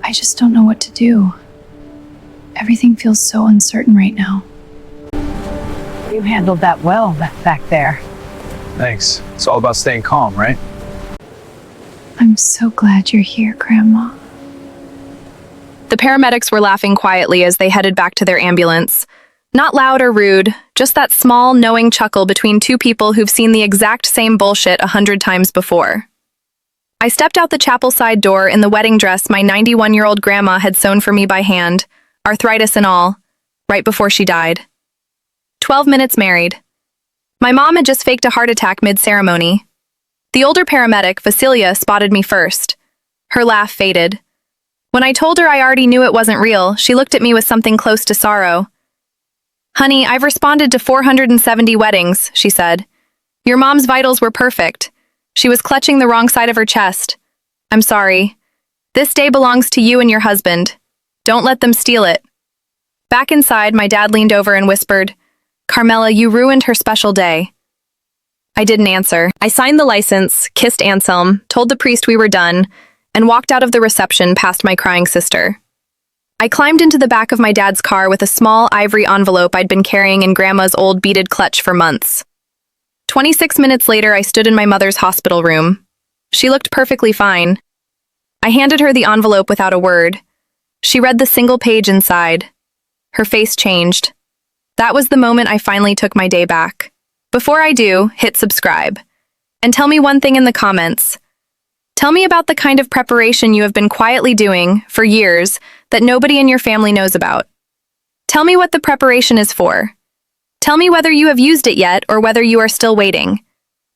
I just don't know what to do. Everything feels so uncertain right now. You handled that well back there. Thanks. It's all about staying calm, right? I'm so glad you're here, Grandma. The paramedics were laughing quietly as they headed back to their ambulance. Not loud or rude, just that small, knowing chuckle between two people who've seen the exact same bullshit 100 times before. I stepped out the chapel side door in the wedding dress my 91-year-old grandma had sewn for me by hand, arthritis and all, right before she died. 12 minutes married. My mom had just faked a heart attack mid-ceremony. The older paramedic, Vasilia, spotted me first. Her laugh faded. When I told her I already knew it wasn't real, she looked at me with something close to sorrow. "Honey, I've responded to 470 weddings," she said. "Your mom's vitals were perfect. She was clutching the wrong side of her chest. I'm sorry. This day belongs to you and your husband. Don't let them steal it." Back inside, my dad leaned over and whispered, "Carmela, you ruined her special day." I didn't answer. I signed the license, kissed Anselm, told the priest we were done, and walked out of the reception past my crying sister. I climbed into the back of my dad's car with a small ivory envelope I'd been carrying in Grandma's old beaded clutch for months. 26 minutes later, I stood in my mother's hospital room. She looked perfectly fine. I handed her the envelope without a word. She read the single page inside. Her face changed. That was the moment I finally took my day back. Before I do, hit subscribe. And tell me one thing in the comments. Tell me about the kind of preparation you have been quietly doing for years that nobody in your family knows about. Tell me what the preparation is for. Tell me whether you have used it yet or whether you are still waiting.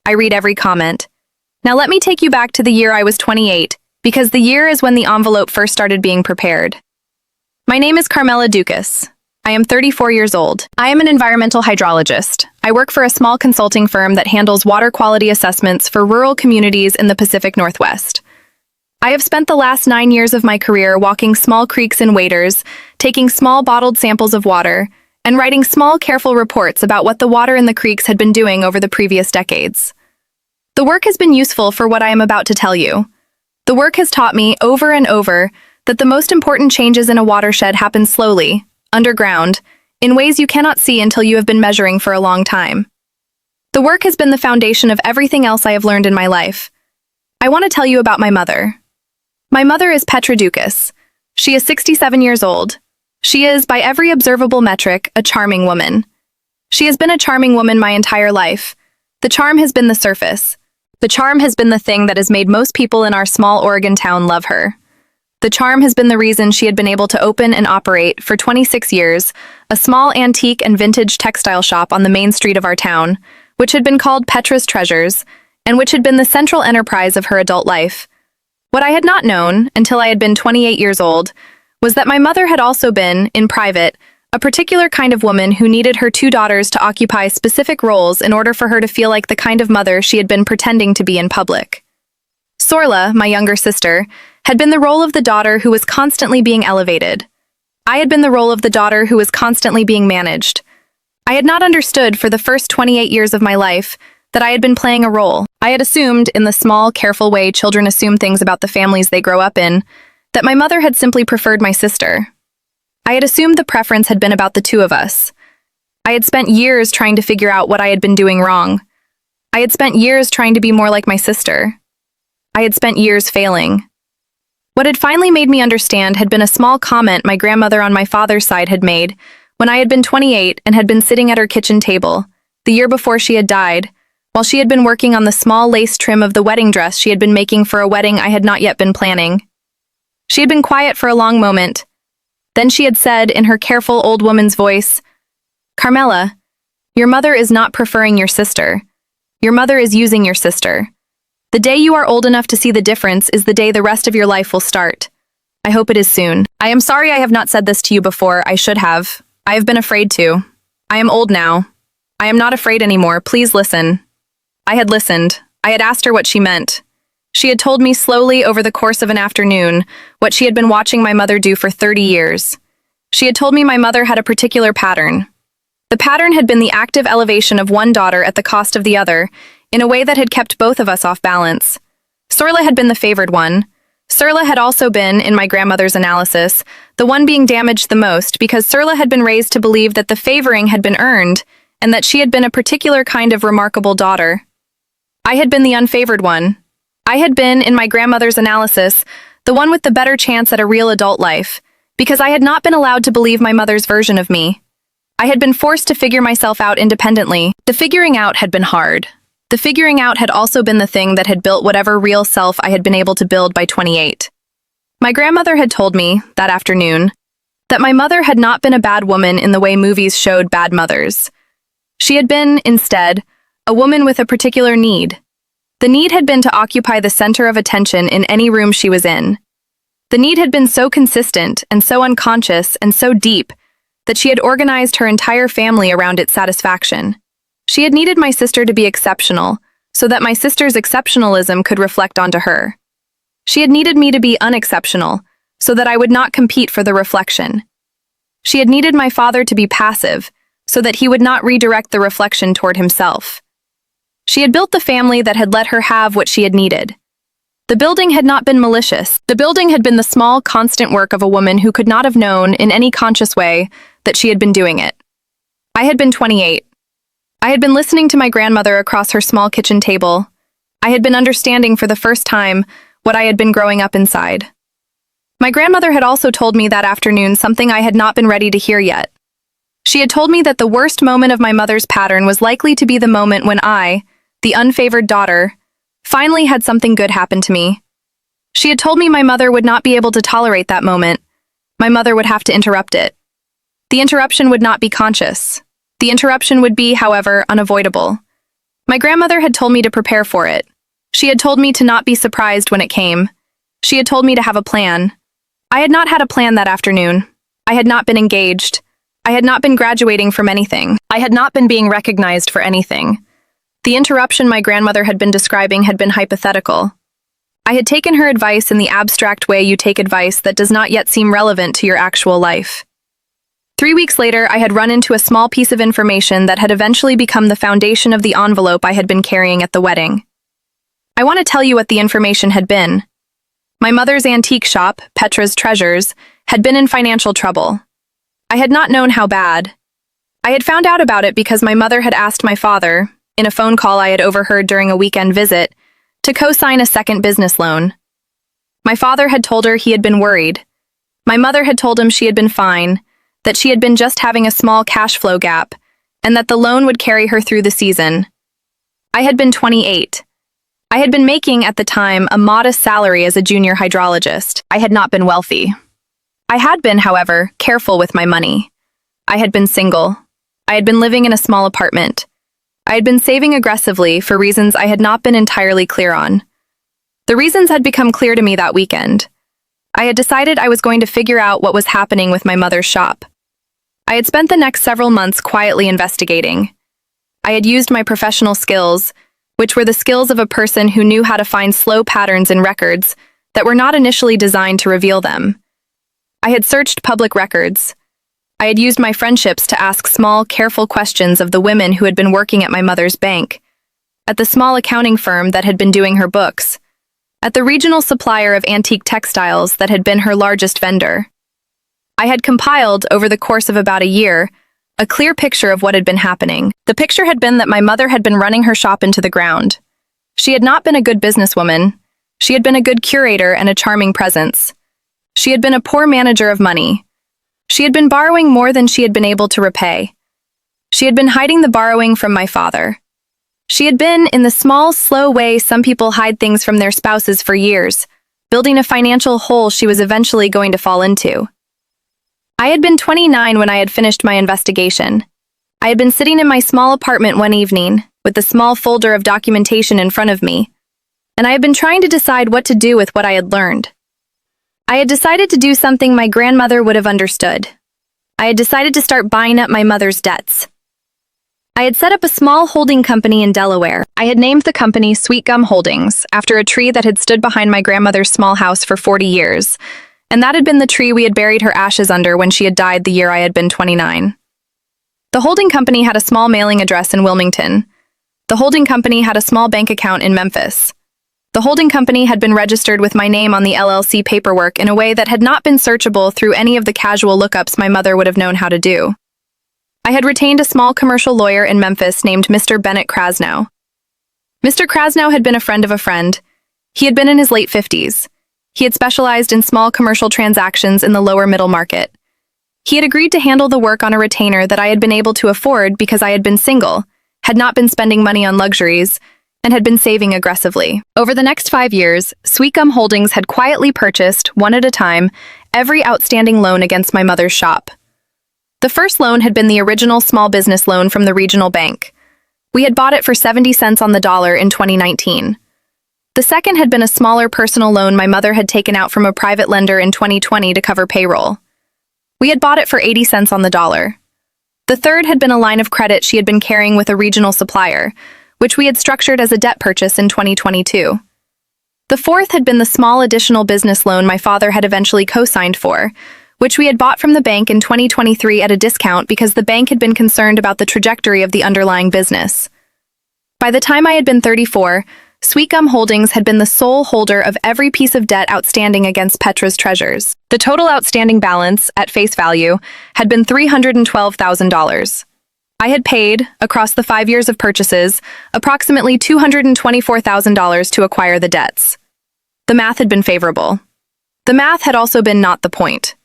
I read every comment. Now let me take you back to the year I was 28, because the year is when the envelope first started being prepared. My name is Carmela Dukas. I am 34 years old. I am an environmental hydrologist. I work for a small consulting firm that handles water quality assessments for rural communities in the Pacific Northwest. I have spent the last 9 years of my career walking small creeks and waders, taking small bottled samples of water, and writing small, careful reports about what the water in the creeks had been doing over the previous decades. The work has been useful for what I am about to tell you. The work has taught me over and over that the most important changes in a watershed happen slowly, underground, in ways you cannot see until you have been measuring for a long time. The work has been the foundation of everything else I have learned in my life. I want to tell you about my mother. My mother is Petra Dukas. She is 67 years old. She is, by every observable metric, a charming woman. She has been a charming woman my entire life. The charm has been the surface. The charm has been the thing that has made most people in our small Oregon town love her. The charm has been the reason she had been able to open and operate, for 26 years, a small antique and vintage textile shop on the main street of our town, which had been called Petra's Treasures, and which had been the central enterprise of her adult life. What I had not known, until I had been 28 years old, was that my mother had also been, in private, a particular kind of woman who needed her two daughters to occupy specific roles in order for her to feel like the kind of mother she had been pretending to be in public. Sorla, my younger sister, had been the role of the daughter who was constantly being elevated. I had been the role of the daughter who was constantly being managed. I had not understood for the first 28 years of my life that I had been playing a role. I had assumed, in the small, careful way children assume things about the families they grow up in, that my mother had simply preferred my sister. I had assumed the preference had been about the two of us. I had spent years trying to figure out what I had been doing wrong. I had spent years trying to be more like my sister. I had spent years failing. What had finally made me understand had been a small comment my grandmother on my father's side had made when I had been 28 and had been sitting at her kitchen table, the year before she had died, while she had been working on the small lace trim of the wedding dress she had been making for a wedding I had not yet been planning. She had been quiet for a long moment. Then she had said, in her careful old woman's voice, "Carmela, your mother is not preferring your sister. Your mother is using your sister. The day you are old enough to see the difference is the day the rest of your life will start. I hope it is soon. I am sorry I have not said this to you before. I should have. I have been afraid to. I am old now. I am not afraid anymore. Please listen." I had listened. I had asked her what she meant. She had told me slowly over the course of an afternoon what she had been watching my mother do for 30 years. She had told me my mother had a particular pattern. The pattern had been the active elevation of one daughter at the cost of the other, in a way that had kept both of us off balance. Sorla had been the favored one. Surla had also been, in my grandmother's analysis, the one being damaged the most because Surla had been raised to believe that the favoring had been earned and that she had been a particular kind of remarkable daughter. I had been the unfavored one. I had been, in my grandmother's analysis, the one with the better chance at a real adult life, because I had not been allowed to believe my mother's version of me. I had been forced to figure myself out independently. The figuring out had been hard. The figuring out had also been the thing that had built whatever real self I had been able to build by 28. My grandmother had told me, that afternoon, that my mother had not been a bad woman in the way movies showed bad mothers. She had been, instead, a woman with a particular need. The need had been to occupy the center of attention in any room she was in. The need had been so consistent and so unconscious and so deep that she had organized her entire family around its satisfaction. She had needed my sister to be exceptional, so that my sister's exceptionalism could reflect onto her. She had needed me to be unexceptional, so that I would not compete for the reflection. She had needed my father to be passive, so that he would not redirect the reflection toward himself. She had built the family that had let her have what she had needed. The building had not been malicious. The building had been the small, constant work of a woman who could not have known, in any conscious way, that she had been doing it. I had been 28. I had been listening to my grandmother across her small kitchen table. I had been understanding for the first time what I had been growing up inside. My grandmother had also told me that afternoon something I had not been ready to hear yet. She had told me that the worst moment of my mother's pattern was likely to be the moment when I, the unfavored daughter, finally had something good happen to me. She had told me my mother would not be able to tolerate that moment. My mother would have to interrupt it. The interruption would not be conscious. The interruption would be, however, unavoidable. My grandmother had told me to prepare for it. She had told me to not be surprised when it came. She had told me to have a plan. I had not had a plan that afternoon. I had not been engaged. I had not been graduating from anything. I had not been being recognized for anything. The interruption my grandmother had been describing had been hypothetical. I had taken her advice in the abstract way you take advice that does not yet seem relevant to your actual life. 3 weeks later, I had run into a small piece of information that had eventually become the foundation of the envelope I had been carrying at the wedding. I want to tell you what the information had been. My mother's antique shop, Petra's Treasures, had been in financial trouble. I had not known how bad. I had found out about it because my mother had asked my father, in a phone call I had overheard during a weekend visit, to co-sign a second business loan. My father had told her he had been worried. My mother had told him she had been fine, that she had been just having a small cash flow gap, and that the loan would carry her through the season. I had been 28. I had been making, at the time, a modest salary as a junior hydrologist. I had not been wealthy. I had been, however, careful with my money. I had been single. I had been living in a small apartment. I had been saving aggressively for reasons I had not been entirely clear on. The reasons had become clear to me that weekend. I had decided I was going to figure out what was happening with my mother's shop. I had spent the next several months quietly investigating. I had used my professional skills, which were the skills of a person who knew how to find slow patterns in records that were not initially designed to reveal them. I had searched public records. I had used my friendships to ask small, careful questions of the women who had been working at my mother's bank, at the small accounting firm that had been doing her books, at the regional supplier of antique textiles that had been her largest vendor. I had compiled, over the course of about a year, a clear picture of what had been happening. The picture had been that my mother had been running her shop into the ground. She had not been a good businesswoman. She had been a good curator and a charming presence. She had been a poor manager of money. She had been borrowing more than she had been able to repay. She had been hiding the borrowing from my father. She had been, in the small, slow way some people hide things from their spouses for years, building a financial hole she was eventually going to fall into. I had been 29 when I had finished my investigation. I had been sitting in my small apartment one evening, with the small folder of documentation in front of me, and I had been trying to decide what to do with what I had learned. I had decided to do something my grandmother would have understood. I had decided to start buying up my mother's debts. I had set up a small holding company in Delaware. I had named the company Sweet Gum Holdings, after a tree that had stood behind my grandmother's small house for 40 years, and that had been the tree we had buried her ashes under when she had died the year I had been 29. The holding company had a small mailing address in Wilmington. The holding company had a small bank account in Memphis. The The holding company had been registered with my name on the LLC paperwork in a way that had not been searchable through any of the casual lookups my mother would have known how to do. I had retained a small commercial lawyer in Memphis named Mr. Bennett Krasnow. Mr. Krasnow had been a friend of a friend. He had been in his late 50s. He had specialized in small commercial transactions in the lower middle market. He had agreed to handle the work on a retainer that I had been able to afford because I had been single, had not been spending money on luxuries, and had been saving aggressively. Over the next 5 years, Sweet Gum Holdings had quietly purchased, one at a time, every outstanding loan against my mother's shop. The first loan had been the original small business loan from the regional bank. We had bought it for 70 cents on the dollar in 2019. The second had been a smaller personal loan my mother had taken out from a private lender in 2020 to cover payroll. We had bought it for 80 cents on the dollar. The third had been a line of credit she had been carrying with a regional supplier, which we had structured as a debt purchase in 2022. The fourth had been the small additional business loan my father had eventually co-signed for, which we had bought from the bank in 2023 at a discount because the bank had been concerned about the trajectory of the underlying business. By the time I had been 34, Sweet Gum Holdings had been the sole holder of every piece of debt outstanding against Petra's treasures. The total outstanding balance, at face value, had been $312,000. I had paid, across the 5 years of purchases, approximately $224,000 to acquire the debts. The math had been favorable. The math had also been not the point.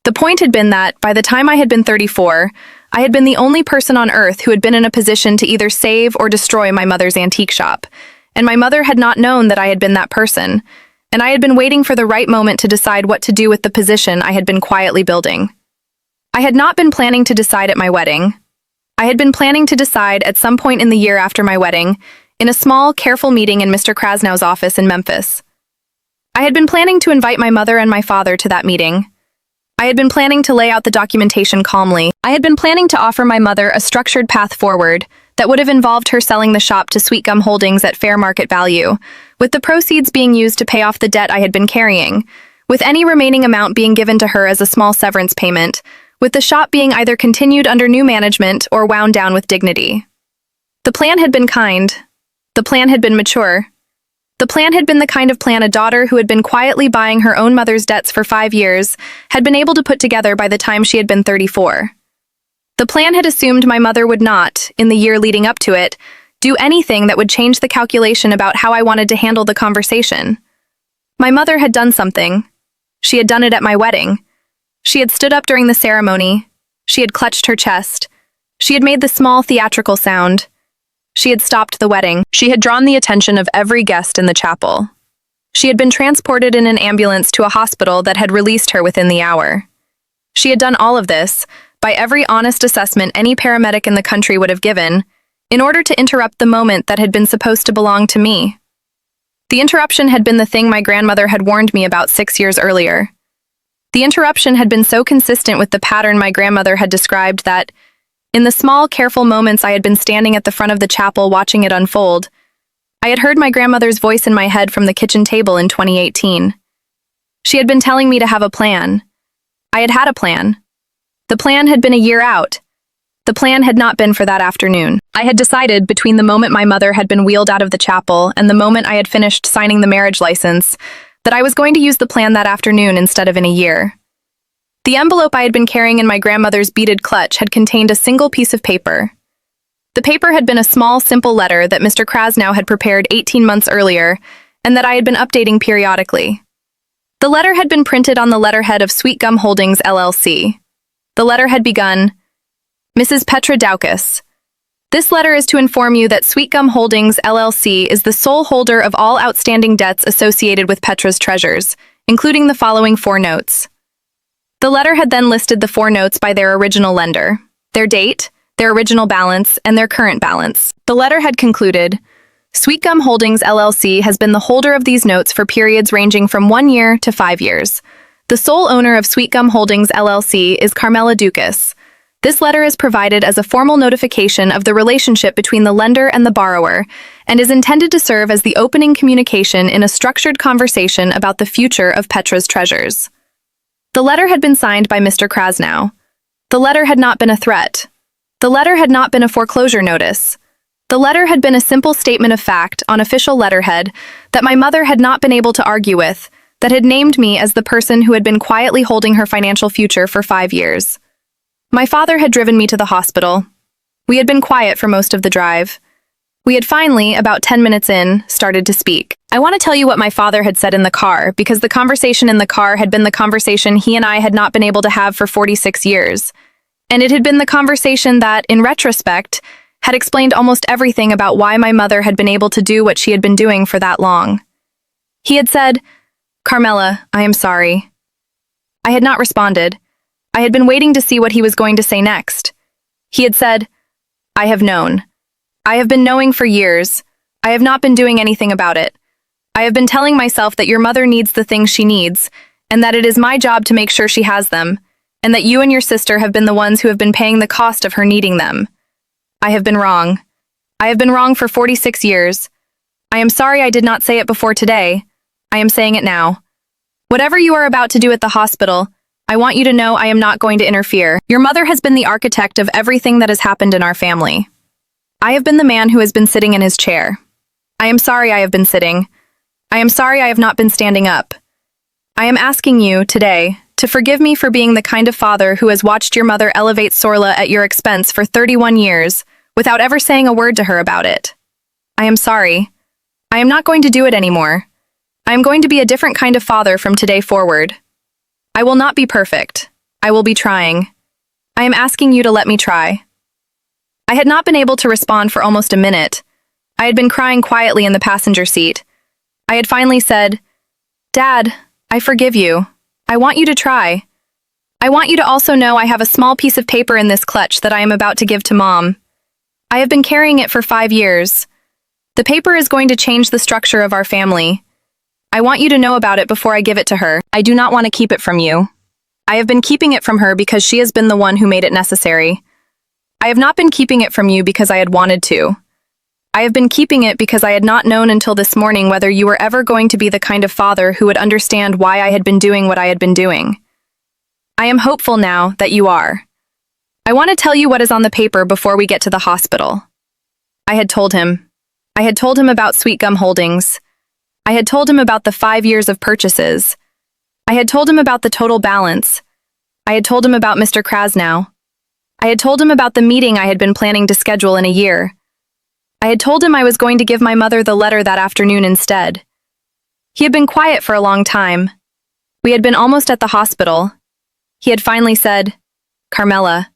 The point had been that, by the time I had been 34, I had been the only person on earth who had been in a position to either save or destroy my mother's antique shop, and my mother had not known that I had been that person, and I had been waiting for the right moment to decide what to do with the position I had been quietly building. I had not been planning to decide at my wedding. I had been planning to decide at some point in the year after my wedding, in a small, careful meeting in Mr. Krasnow's office in Memphis. I had been planning to invite my mother and my father to that meeting. I had been planning to lay out the documentation calmly. I had been planning to offer my mother a structured path forward that would have involved her selling the shop to Sweet Gum Holdings at fair market value, with the proceeds being used to pay off the debt I had been carrying, with any remaining amount being given to her as a small severance payment, with the shop being either continued under new management or wound down with dignity. The plan had been kind. The plan had been mature. The plan had been the kind of plan a daughter who had been quietly buying her own mother's debts for 5 years had been able to put together by the time she had been 34. The plan had assumed my mother would not, in the year leading up to it, do anything that would change the calculation about how I wanted to handle the conversation. My mother had done something. She had done it at my wedding. She had stood up during the ceremony. She had clutched her chest. She had made the small theatrical sound. She had stopped the wedding. She had drawn the attention of every guest in the chapel. She had been transported in an ambulance to a hospital that had released her within the hour. She had done all of this, by every honest assessment any paramedic in the country would have given, in order to interrupt the moment that had been supposed to belong to me. The interruption had been the thing my grandmother had warned me about 6 years earlier. The interruption had been so consistent with the pattern my grandmother had described that, in the small, careful moments I had been standing at the front of the chapel watching it unfold, I had heard my grandmother's voice in my head from the kitchen table in 2018. She had been telling me to have a plan. I had had a plan. The plan had been a year out. The plan had not been for that afternoon. I had decided, between the moment my mother had been wheeled out of the chapel and the moment I had finished signing the marriage license, that I was going to use the plan that afternoon instead of in a year. The envelope I had been carrying in my grandmother's beaded clutch had contained a single piece of paper. The paper had been a small, simple letter that Mr. Krasnow had prepared 18 months earlier and that I had been updating periodically. The letter had been printed on the letterhead of Sweet Gum Holdings, LLC. The letter had begun, Mrs. Petra Doukas. This letter is to inform you that Sweet Gum Holdings, LLC is the sole holder of all outstanding debts associated with Petra's treasures, including the following 4 notes. The letter had then listed the 4 notes by their original lender, their date, their original balance, and their current balance. The letter had concluded, Sweet Gum Holdings, LLC has been the holder of these notes for periods ranging from 1 year to 5 years. The sole owner of Sweet Gum Holdings, LLC is Carmela Dukas. This letter is provided as a formal notification of the relationship between the lender and the borrower and is intended to serve as the opening communication in a structured conversation about the future of Petra's treasures. The letter had been signed by Mr. Krasnow. The letter had not been a threat. The letter had not been a foreclosure notice. The letter had been a simple statement of fact on official letterhead that my mother had not been able to argue with, that had named me as the person who had been quietly holding her financial future for 5 years. My father had driven me to the hospital. We had been quiet for most of the drive. We had finally, about 10 minutes in, started to speak. I want to tell you what my father had said in the car, because the conversation in the car had been the conversation he and I had not been able to have for 46 years. And it had been the conversation that, in retrospect, had explained almost everything about why my mother had been able to do what she had been doing for that long. He had said, "Carmela, I am sorry." I had not responded. I had been waiting to see what he was going to say next. He had said, "I have known. I have been knowing for years. I have not been doing anything about it. I have been telling myself that your mother needs the things she needs, and that it is my job to make sure she has them, and that you and your sister have been the ones who have been paying the cost of her needing them. I have been wrong. I have been wrong for 46 years. I am sorry I did not say it before today. I am saying it now. Whatever you are about to do at the hospital, I want you to know I am not going to interfere. Your mother has been the architect of everything that has happened in our family. I have been the man who has been sitting in his chair. I am sorry I have been sitting. I am sorry I have not been standing up. I am asking you, today, to forgive me for being the kind of father who has watched your mother elevate Sorla at your expense for 31 years, without ever saying a word to her about it. I am sorry. I am not going to do it anymore. I am going to be a different kind of father from today forward. I will not be perfect. I will be trying. I am asking you to let me try." I had not been able to respond for almost a minute. I had been crying quietly in the passenger seat. I had finally said, "Dad, I forgive you. I want you to try. I want you to also know I have a small piece of paper in this clutch that I am about to give to Mom. I have been carrying it for 5 years. The paper is going to change the structure of our family. I want you to know about it before I give it to her. I do not want to keep it from you. I have been keeping it from her because she has been the one who made it necessary. I have not been keeping it from you because I had wanted to. I have been keeping it because I had not known until this morning whether you were ever going to be the kind of father who would understand why I had been doing what I had been doing. I am hopeful now that you are. I want to tell you what is on the paper before we get to the hospital." I had told him. I had told him about Sweet Gum Holdings. I had told him about the 5 years of purchases. I had told him about the total balance. I had told him about Mr. Krasnow. I had told him about the meeting I had been planning to schedule in a year. I had told him I was going to give my mother the letter that afternoon instead. He had been quiet for a long time. We had been almost at the hospital. He had finally said, "Carmela,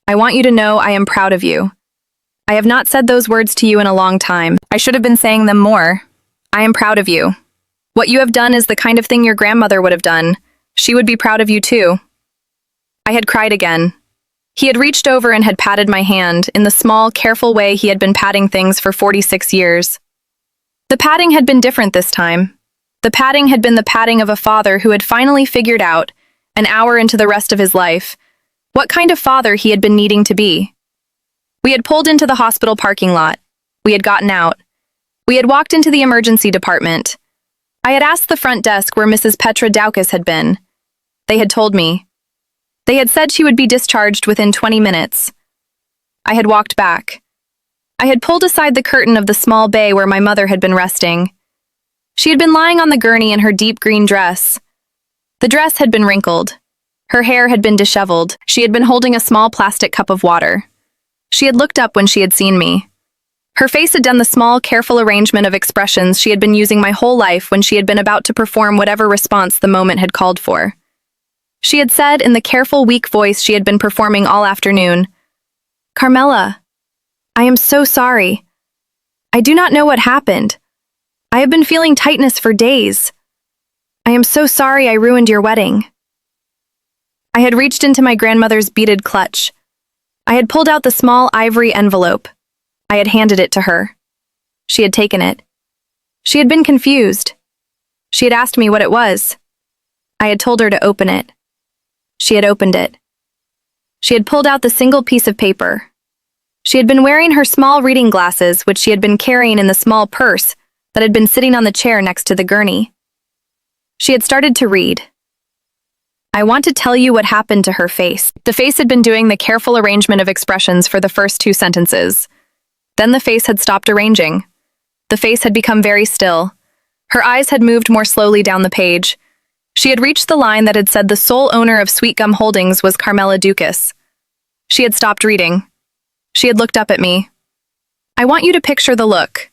I want you to know I am proud of you. I have not said those words to you in a long time. I should have been saying them more. I am proud of you. What you have done is the kind of thing your grandmother would have done. She would be proud of you too." I had cried again. He had reached over and had patted my hand in the small, careful way he had been patting things for 46 years. The patting had been different this time. The patting had been the patting of a father who had finally figured out, an hour into the rest of his life, what kind of father he had been needing to be. We had pulled into the hospital parking lot. We had gotten out. We had walked into the emergency department. I had asked the front desk where Mrs. Petra Doukas had been. They had told me. They had said she would be discharged within 20 minutes. I had walked back. I had pulled aside the curtain of the small bay where my mother had been resting. She had been lying on the gurney in her deep green dress. The dress had been wrinkled. Her hair had been disheveled. She had been holding a small plastic cup of water. She had looked up when she had seen me. Her face had done the small, careful arrangement of expressions she had been using my whole life when she had been about to perform whatever response the moment had called for. She had said in the careful, weak voice she had been performing all afternoon, "Carmela, I am so sorry. I do not know what happened. I have been feeling tightness for days. I am so sorry I ruined your wedding." I had reached into my grandmother's beaded clutch. I had pulled out the small ivory envelope. I had handed it to her. She had taken it. She had been confused. She had asked me what it was. I had told her to open it. She had opened it. She had pulled out the single piece of paper. She had been wearing her small reading glasses, which she had been carrying in the small purse that had been sitting on the chair next to the gurney. She had started to read. I want to tell you what happened to her face. The face had been doing the careful arrangement of expressions for the first 2 sentences. Then the face had stopped arranging. The face had become very still. Her eyes had moved more slowly down the page. She had reached the line that had said the sole owner of Sweet Gum Holdings was Carmela Dukas. She had stopped reading. She had looked up at me. I want you to picture the look.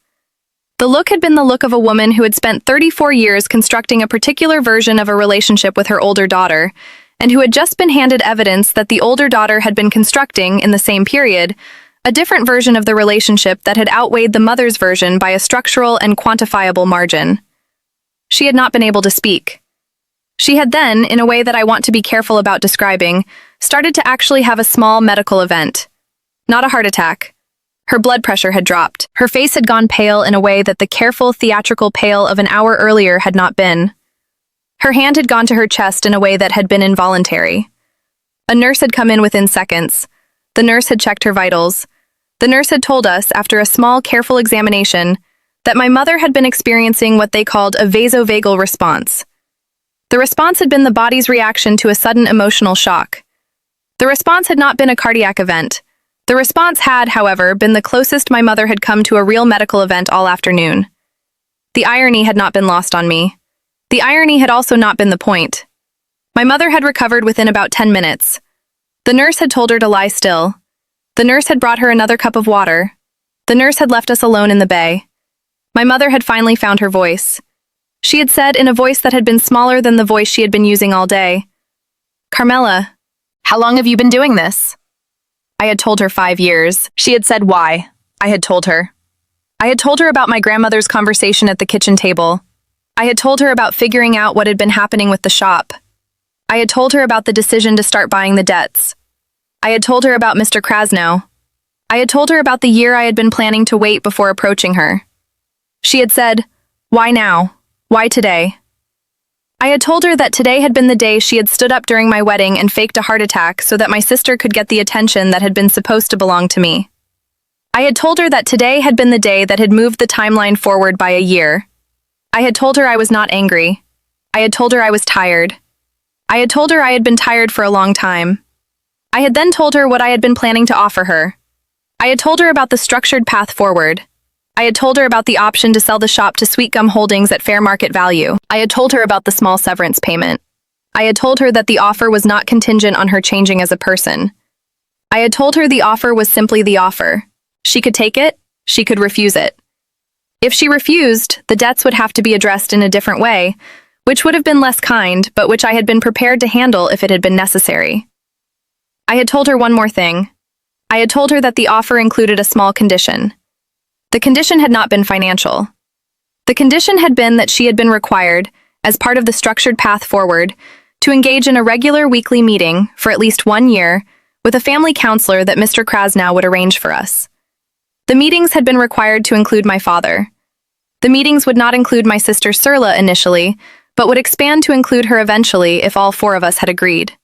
The look had been the look of a woman who had spent 34 years constructing a particular version of a relationship with her older daughter, and who had just been handed evidence that the older daughter had been constructing, in the same period, a different version of the relationship that had outweighed the mother's version by a structural and quantifiable margin. She had not been able to speak. She had then, in a way that I want to be careful about describing, started to actually have a small medical event. Not a heart attack. Her blood pressure had dropped. Her face had gone pale in a way that the careful, theatrical pale of an hour earlier had not been. Her hand had gone to her chest in a way that had been involuntary. A nurse had come in within seconds. The nurse had checked her vitals. The nurse had told us, after a small, careful examination, that my mother had been experiencing what they called a vasovagal response. The response had been the body's reaction to a sudden emotional shock. The response had not been a cardiac event. The response had, however, been the closest my mother had come to a real medical event all afternoon. The irony had not been lost on me. The irony had also not been the point. My mother had recovered within about 10 minutes. The nurse had told her to lie still. The nurse had brought her another cup of water. The nurse had left us alone in the bay. My mother had finally found her voice. She had said, in a voice that had been smaller than the voice she had been using all day, "Carmela, how long have you been doing this?" I had told her 5 years. She had said why. I had told her. I had told her about my grandmother's conversation at the kitchen table. I had told her about figuring out what had been happening with the shop. I had told her about the decision to start buying the debts. I had told her about Mr. Krasnow. I had told her about the year I had been planning to wait before approaching her. She had said, "Why now? Why today?" I had told her that today had been the day she had stood up during my wedding and faked a heart attack so that my sister could get the attention that had been supposed to belong to me. I had told her that today had been the day that had moved the timeline forward by a year. I had told her I was not angry. I had told her I was tired. I had told her I had been tired for a long time. I had then told her what I had been planning to offer her. I had told her about the structured path forward. I had told her about the option to sell the shop to Sweet Gum Holdings at fair market value. I had told her about the small severance payment. I had told her that the offer was not contingent on her changing as a person. I had told her the offer was simply the offer. She could take it, she could refuse it. If she refused, the debts would have to be addressed in a different way, which would have been less kind, but which I had been prepared to handle if it had been necessary. I had told her one more thing. I had told her that the offer included a small condition. The condition had not been financial. The condition had been that she had been required, as part of the structured path forward, to engage in a regular weekly meeting for at least 1 year with a family counselor that Mr. Krasnow would arrange for us. The meetings had been required to include my father. The meetings would not include my sister Surla initially, but would expand to include her eventually if all 4 of us had agreed.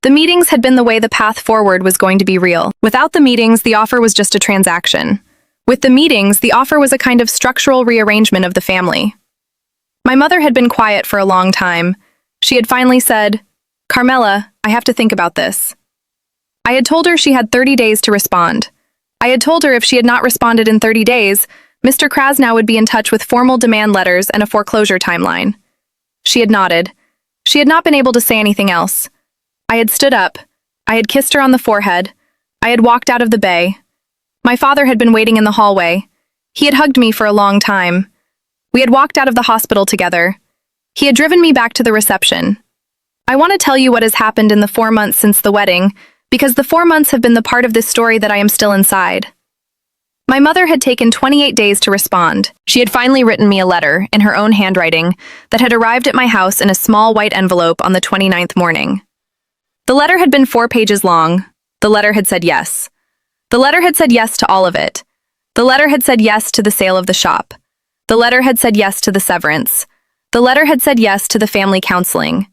The meetings had been the way the path forward was going to be real. Without the meetings, the offer was just a transaction. With the meetings, the offer was a kind of structural rearrangement of the family. My mother had been quiet for a long time. She had finally said, "Carmela, I have to think about this." I had told her she had 30 days to respond. I had told her if she had not responded in 30 days, Mr. Krasnow would be in touch with formal demand letters and a foreclosure timeline. She had nodded. She had not been able to say anything else. I had stood up. I had kissed her on the forehead. I had walked out of the bay. My father had been waiting in the hallway. He had hugged me for a long time. We had walked out of the hospital together. He had driven me back to the reception. I want to tell you what has happened in the 4 months since the wedding, because the 4 months have been the part of this story that I am still inside. My mother had taken 28 days to respond. She had finally written me a letter, in her own handwriting, that had arrived at my house in a small white envelope on the 29th morning. The letter had been 4 pages long. The letter had said yes. The letter had said yes to all of it. The letter had said yes to the sale of the shop. The letter had said yes to the severance. The letter had said yes to the family counseling.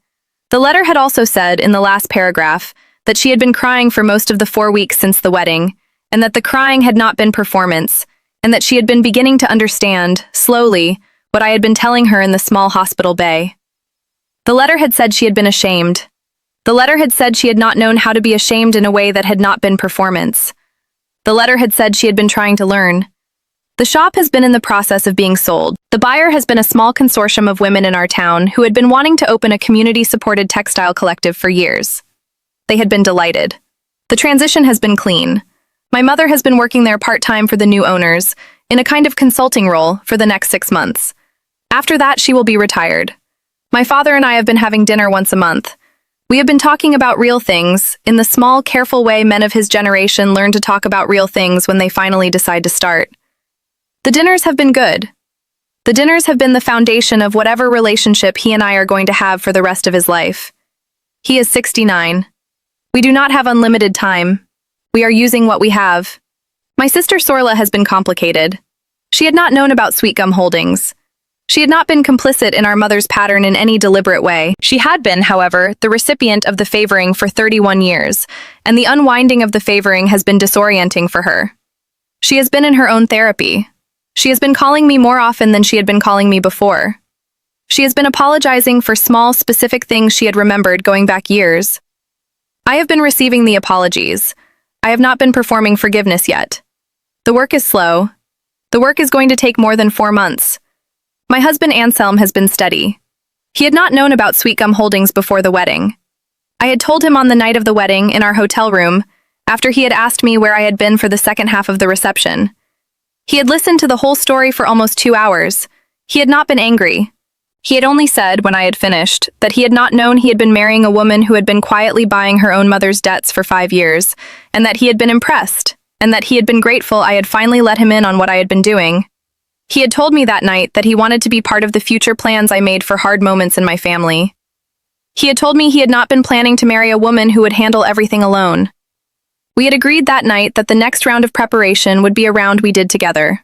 The letter had also said, in the last paragraph, that she had been crying for most of the 4 weeks since the wedding, and that the crying had not been performance, and that she had been beginning to understand, slowly, what I had been telling her in the small hospital bay. The letter had said she had been ashamed. The letter had said she had not known how to be ashamed in a way that had not been performance. The letter had said she had been trying to learn. The shop has been in the process of being sold. The buyer has been a small consortium of women in our town who had been wanting to open a community-supported textile collective for years. They had been delighted. The transition has been clean. My mother has been working there part-time for the new owners, in a kind of consulting role, for the next 6 months. After that, she will be retired. My father and I have been having dinner once a month. We have been talking about real things, in the small, careful way men of his generation learn to talk about real things when they finally decide to start. The dinners have been good. The dinners have been the foundation of whatever relationship he and I are going to have for the rest of his life. He is 69. We do not have unlimited time. We are using what we have. My sister Sorla has been complicated. She had not known about Sweet Gum Holdings. She had not been complicit in our mother's pattern in any deliberate way. She had been, however, the recipient of the favoring for 31 years, and the unwinding of the favoring has been disorienting for her. She has been in her own therapy. She has been calling me more often than she had been calling me before. She has been apologizing for small, specific things she had remembered going back years. I have been receiving the apologies. I have not been performing forgiveness yet. The work is slow. The work is going to take more than 4 months. My husband Anselm has been steady. He had not known about Sweet Gum Holdings before the wedding. I had told him on the night of the wedding in our hotel room, after he had asked me where I had been for the second half of the reception. He had listened to the whole story for almost 2 hours. He had not been angry. He had only said, when I had finished, that he had not known he had been marrying a woman who had been quietly buying her own mother's debts for 5 years, and that he had been impressed, and that he had been grateful I had finally let him in on what I had been doing. He had told me that night that he wanted to be part of the future plans I made for hard moments in my family. He had told me he had not been planning to marry a woman who would handle everything alone. We had agreed that night that the next round of preparation would be a round we did together.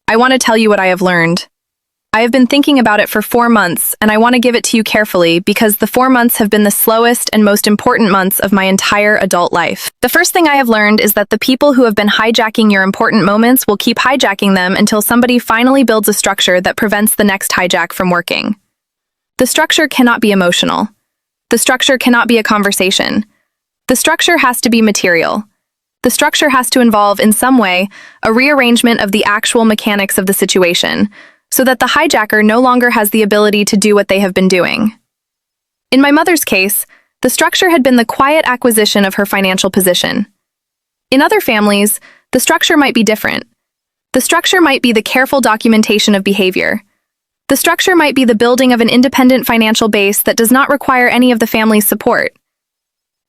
I want to tell you what I have learned. I have been thinking about it for 4 months, and I want to give it to you carefully because the 4 months have been the slowest and most important months of my entire adult life. The first thing I have learned is that the people who have been hijacking your important moments will keep hijacking them until somebody finally builds a structure that prevents the next hijack from working. The structure cannot be emotional. The structure cannot be a conversation. The structure has to be material. The structure has to involve, in some way, a rearrangement of the actual mechanics of the situation, so that the hijacker no longer has the ability to do what they have been doing. In my mother's case, the structure had been the quiet acquisition of her financial position. In other families, the structure might be different. The structure might be the careful documentation of behavior. The structure might be the building of an independent financial base that does not require any of the family's support.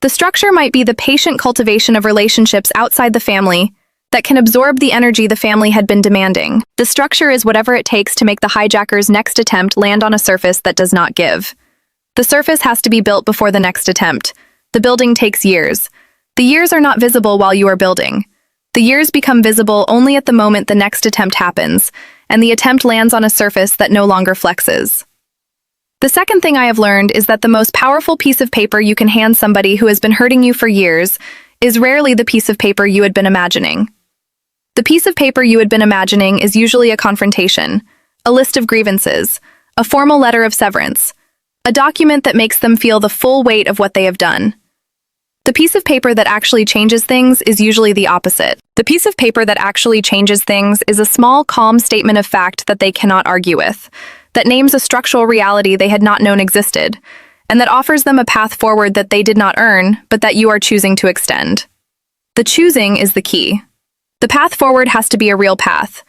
The structure might be the patient cultivation of relationships outside the family that can absorb the energy the family had been demanding. The structure is whatever it takes to make the hijacker's next attempt land on a surface that does not give. The surface has to be built before the next attempt. The building takes years. The years are not visible while you are building. The years become visible only at the moment the next attempt happens, and the attempt lands on a surface that no longer flexes. The second thing I have learned is that the most powerful piece of paper you can hand somebody who has been hurting you for years is rarely the piece of paper you had been imagining. The piece of paper you had been imagining is usually a confrontation, a list of grievances, a formal letter of severance, a document that makes them feel the full weight of what they have done. The piece of paper that actually changes things is usually the opposite. The piece of paper that actually changes things is a small, calm statement of fact that they cannot argue with, that names a structural reality they had not known existed, and that offers them a path forward that they did not earn, but that you are choosing to extend. The choosing is the key. The path forward has to be a real path.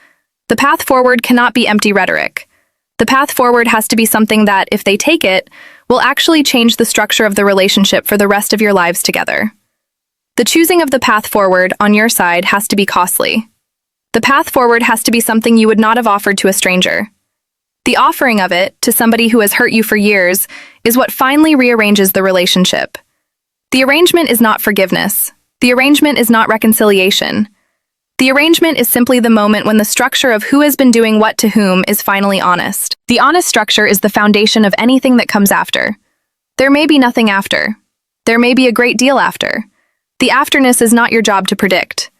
The path forward cannot be empty rhetoric. The path forward has to be something that, if they take it, will actually change the structure of the relationship for the rest of your lives together. The choosing of the path forward, on your side, has to be costly. The path forward has to be something you would not have offered to a stranger. The offering of it, to somebody who has hurt you for years, is what finally rearranges the relationship. The arrangement is not forgiveness. The arrangement is not reconciliation. The arrangement is simply the moment when the structure of who has been doing what to whom is finally honest. The honest structure is the foundation of anything that comes after. There may be nothing after. There may be a great deal after. The afterness is not your job to predict.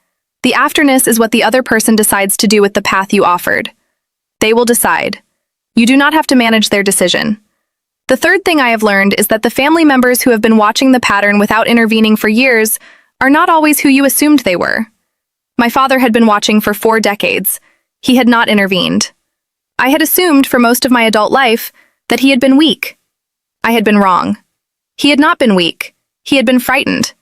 The afterness is what the other person decides to do with the path you offered. They will decide. You do not have to manage their decision. The third thing I have learned is that the family members who have been watching the pattern without intervening for years are not always who you assumed they were. My father had been watching for 4 decades. He had not intervened. I had assumed for most of my adult life that he had been weak. I had been wrong. He had not been weak. He had been frightened.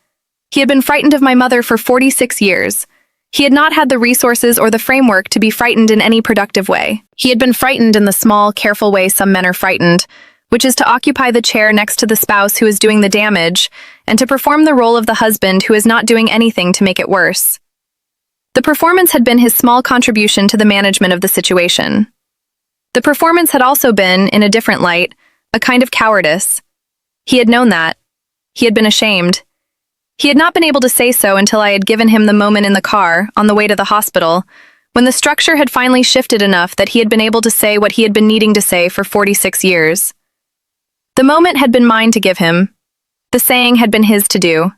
He had been frightened of my mother for 46 years. He had not had the resources or the framework to be frightened in any productive way. He had been frightened in the small, careful way some men are frightened, which is to occupy the chair next to the spouse who is doing the damage, and to perform the role of the husband who is not doing anything to make it worse. The performance had been his small contribution to the management of the situation. The performance had also been, in a different light, a kind of cowardice. He had known that. He had been ashamed. He had not been able to say so until I had given him the moment in the car, on the way to the hospital, when the structure had finally shifted enough that he had been able to say what he had been needing to say for 46 years. The moment had been mine to give him. The saying had been his to do.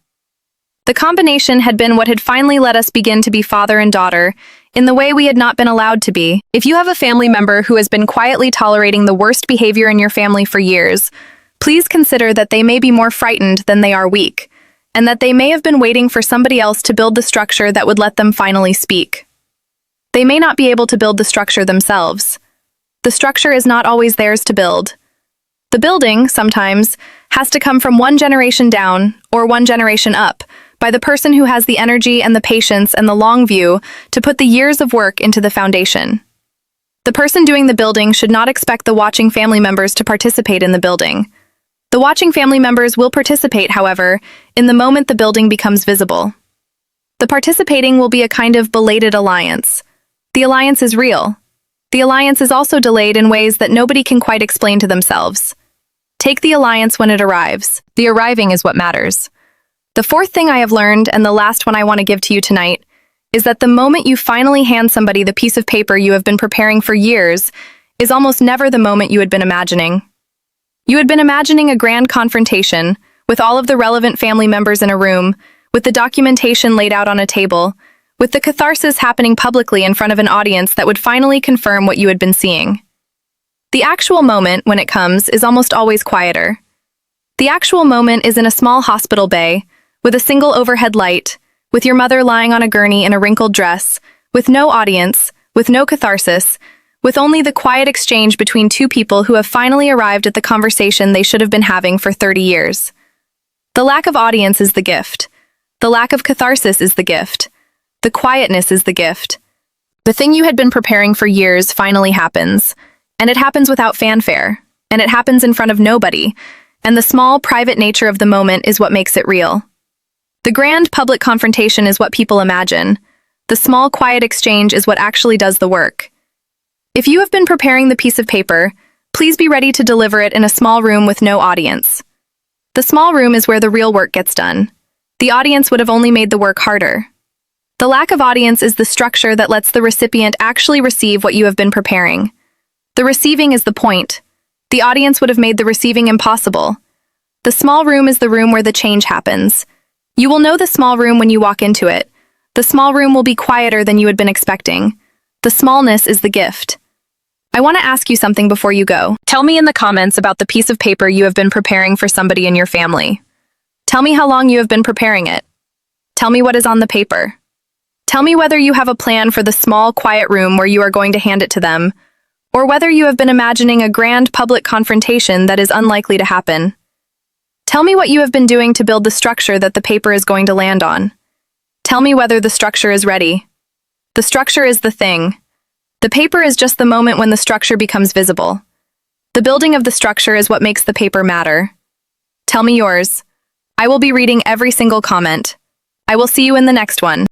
The combination had been what had finally let us begin to be father and daughter, in the way we had not been allowed to be. If you have a family member who has been quietly tolerating the worst behavior in your family for years, please consider that they may be more frightened than they are weak, and that they may have been waiting for somebody else to build the structure that would let them finally speak. They may not be able to build the structure themselves. The structure is not always theirs to build. The building, sometimes, has to come from one generation down, or one generation up, by the person who has the energy and the patience and the long view to put the years of work into the foundation. The person doing the building should not expect the watching family members to participate in the building. The watching family members will participate, however, in the moment the building becomes visible. The participating will be a kind of belated alliance. The alliance is real. The alliance is also delayed in ways that nobody can quite explain to themselves. Take the alliance when it arrives. The arriving is what matters. The fourth thing I have learned, and the last one I want to give to you tonight, is that the moment you finally hand somebody the piece of paper you have been preparing for years is almost never the moment you had been imagining. You had been imagining a grand confrontation, with all of the relevant family members in a room, with the documentation laid out on a table, with the catharsis happening publicly in front of an audience that would finally confirm what you had been seeing. The actual moment, when it comes, is almost always quieter. The actual moment is in a small hospital bay, with a single overhead light, with your mother lying on a gurney in a wrinkled dress, with no audience, with no catharsis, with only the quiet exchange between two people who have finally arrived at the conversation they should have been having for 30 years. The lack of audience is the gift. The lack of catharsis is the gift. The quietness is the gift. The thing you had been preparing for years finally happens, and it happens without fanfare, and it happens in front of nobody, and the small, private nature of the moment is what makes it real. The grand public confrontation is what people imagine. The small, quiet exchange is what actually does the work. If you have been preparing the piece of paper, please be ready to deliver it in a small room with no audience. The small room is where the real work gets done. The audience would have only made the work harder. The lack of audience is the structure that lets the recipient actually receive what you have been preparing. The receiving is the point. The audience would have made the receiving impossible. The small room is the room where the change happens. You will know the small room when you walk into it. The small room will be quieter than you had been expecting. The smallness is the gift. I want to ask you something before you go. Tell me in the comments about the piece of paper you have been preparing for somebody in your family. Tell me how long you have been preparing it. Tell me what is on the paper. Tell me whether you have a plan for the small, quiet room where you are going to hand it to them, or whether you have been imagining a grand public confrontation that is unlikely to happen. Tell me what you have been doing to build the structure that the paper is going to land on. Tell me whether the structure is ready. The structure is the thing. The paper is just the moment when the structure becomes visible. The building of the structure is what makes the paper matter. Tell me yours. I will be reading every single comment. I will see you in the next one.